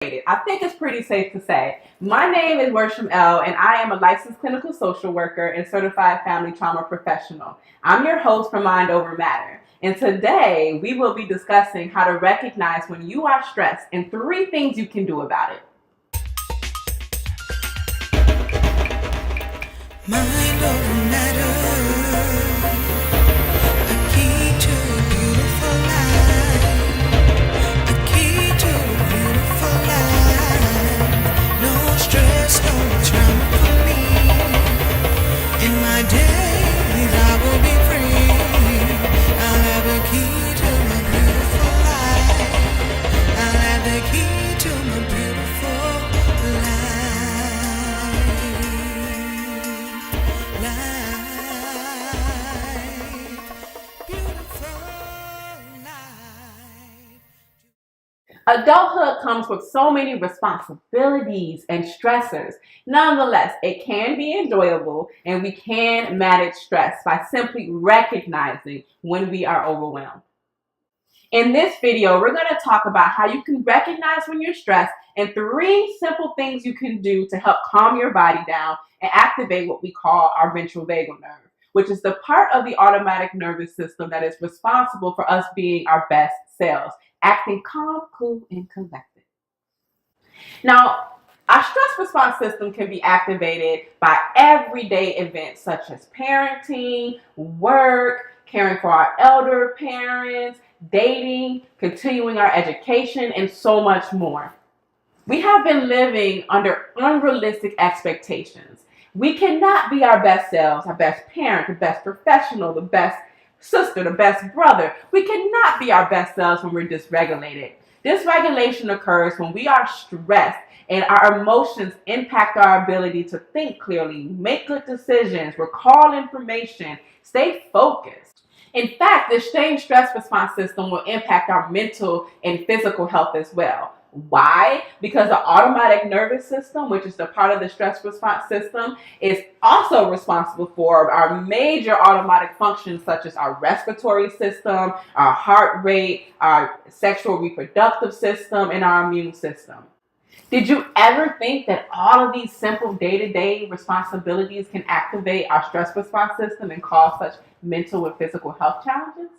I think it's pretty safe to say. My name is Worsham L, and I am a licensed clinical social worker and certified family trauma professional. I'm your host for Mind Over Matter. And today we will be discussing how to recognize when you are stressed and 3 things you can do about it. Mind over matter, a key to a beautiful life, a key to a beautiful life. No stress, no trauma for me. In my days I will be free. I'll have a key to a beautiful life. I'll have the key to my beautiful life. Adulthood comes with so many responsibilities and stressors. Nonetheless, it can be enjoyable and we can manage stress by simply recognizing when we are overwhelmed. In this video, we're going to talk about how you can recognize when you're stressed and 3 simple things you can do to help calm your body down and activate what we call our ventral vagal nerve, which is the part of the automatic nervous system that is responsible for us being our best selves, acting calm, cool, and collected. Now, our stress response system can be activated by everyday events such as parenting, work, caring for our elder parents, dating, continuing our education, and so much more. We have been living under unrealistic expectations. We cannot be our best selves, our best parent, the best professional, the best sister, the best brother. We cannot be our best selves when we're dysregulated. Dysregulation occurs when we are stressed and our emotions impact our ability to think clearly, make good decisions, recall information, stay focused. In fact, this same stress response system will impact our mental and physical health as well. Why? Because the automatic nervous system, which is the part of the stress response system, is also responsible for our major automatic functions such as our respiratory system, our heart rate, our sexual reproductive system, and our immune system. Did you ever think that all of these simple day-to-day responsibilities can activate our stress response system and cause such mental and physical health challenges?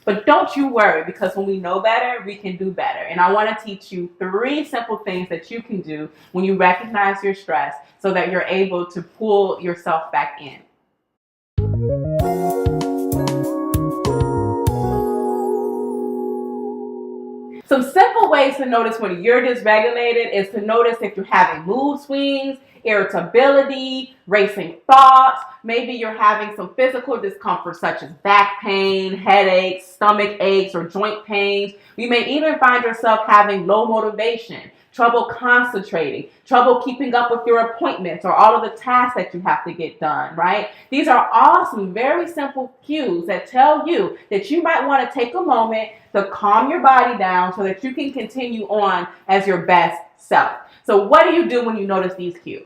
But don't you worry, because when we know better, we can do better. And I want to teach you 3 simple things that you can do when you recognize your stress so that you're able to pull yourself back in. Some simple ways to notice when you're dysregulated is to notice if you're having mood swings, irritability, racing thoughts. Maybe you're having some physical discomfort such as back pain, headaches, stomach aches, or joint pains. You may even find yourself having low motivation, trouble concentrating, trouble keeping up with your appointments or all of the tasks that you have to get done, right? These are all some very simple cues that tell you that you might want to take a moment to calm your body down so that you can continue on as your best self. So what do you do when you notice these cues?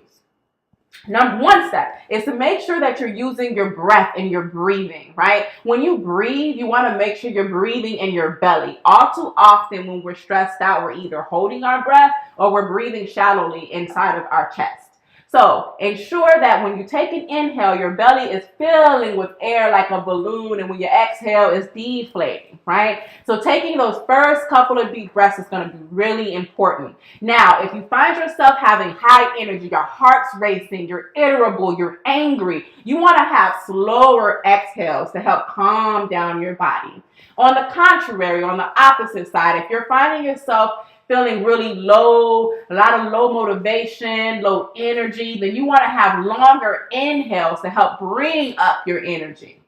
Number 1 step is to make sure that you're using your breath and your breathing, right? When you breathe, you want to make sure you're breathing in your belly. All too often when we're stressed out, we're either holding our breath or we're breathing shallowly inside of our chest. So ensure that when you take an inhale, your belly is filling with air like a balloon, and when you exhale, it's deflating, right? So taking those first couple of deep breaths is going to be really important. Now, if you find yourself having high energy, your heart's racing, you're irritable, you're angry, you want to have slower exhales to help calm down your body. On the contrary, on the opposite side, if you're finding yourself feeling really low, a lot of low motivation, low energy, then you want to have longer inhales to help bring up your energy.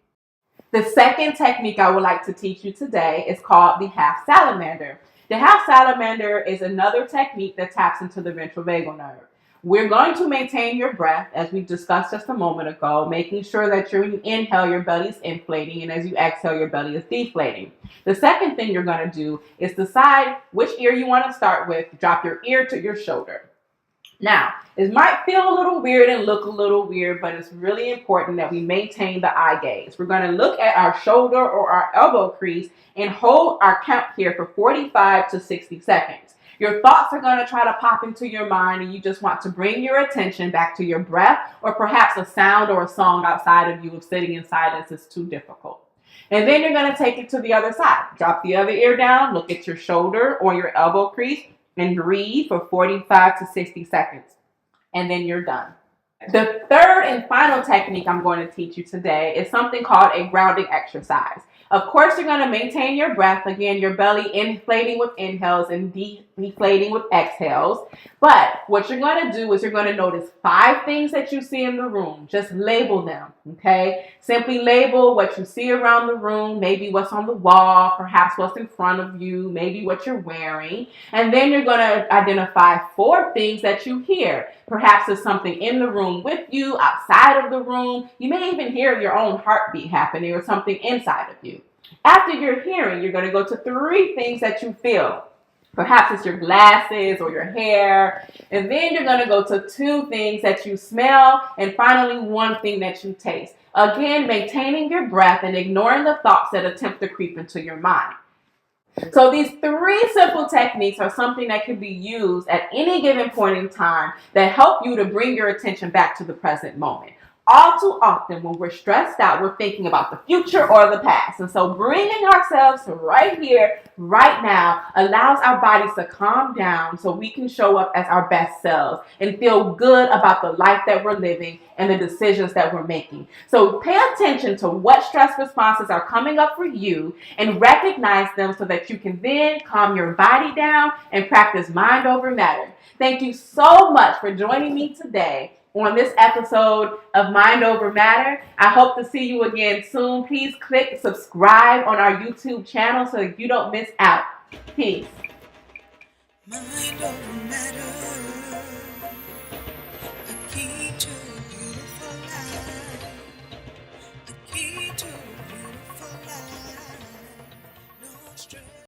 The second technique I would like to teach you today is called the Half Salamander. The Half Salamander is another technique that taps into the ventral vagal nerve. We're going to maintain your breath, as we discussed just a moment ago, making sure that when you inhale, your belly's inflating, and as you exhale, your belly is deflating. The second thing you're going to do is decide which ear you want to start with. Drop your ear to your shoulder. Now, it might feel a little weird and look a little weird, but it's really important that we maintain the eye gaze. We're going to look at our shoulder or our elbow crease and hold our count here for 45 to 60 seconds. Your thoughts are going to try to pop into your mind, and you just want to bring your attention back to your breath, or perhaps a sound or a song outside of you if sitting in silence is too difficult. And then you're going to take it to the other side. Drop the other ear down, look at your shoulder or your elbow crease, and breathe for 45 to 60 seconds. And then you're done. The third and final technique I'm going to teach you today is something called a grounding exercise. Of course, you're going to maintain your breath. Again, your belly inflating with inhales and deflating with exhales. But what you're going to do is you're going to notice 5 things that you see in the room. Just label them, okay? Simply label what you see around the room, maybe what's on the wall, perhaps what's in front of you, maybe what you're wearing. And then you're going to identify 4 things that you hear. Perhaps there's something in the room with you, outside of the room. You may even hear your own heartbeat happening or something inside of you. After you're hearing, you're going to go to 3 things that you feel. Perhaps it's your glasses or your hair. And then you're going to go to 2 things that you smell. And finally, 1 thing that you taste. Again, maintaining your breath and ignoring the thoughts that attempt to creep into your mind. So these 3 simple techniques are something that can be used at any given point in time that help you to bring your attention back to the present moment. All too often when we're stressed out, we're thinking about the future or the past. And so bringing ourselves to right here, right now, allows our bodies to calm down so we can show up as our best selves and feel good about the life that we're living and the decisions that we're making. So pay attention to what stress responses are coming up for you and recognize them so that you can then calm your body down and practice mind over matter. Thank you so much for joining me today on this episode of Mind Over Matter. I hope to see you again soon. Please click subscribe on our YouTube channel so that you don't miss out. Peace. Mind over matter.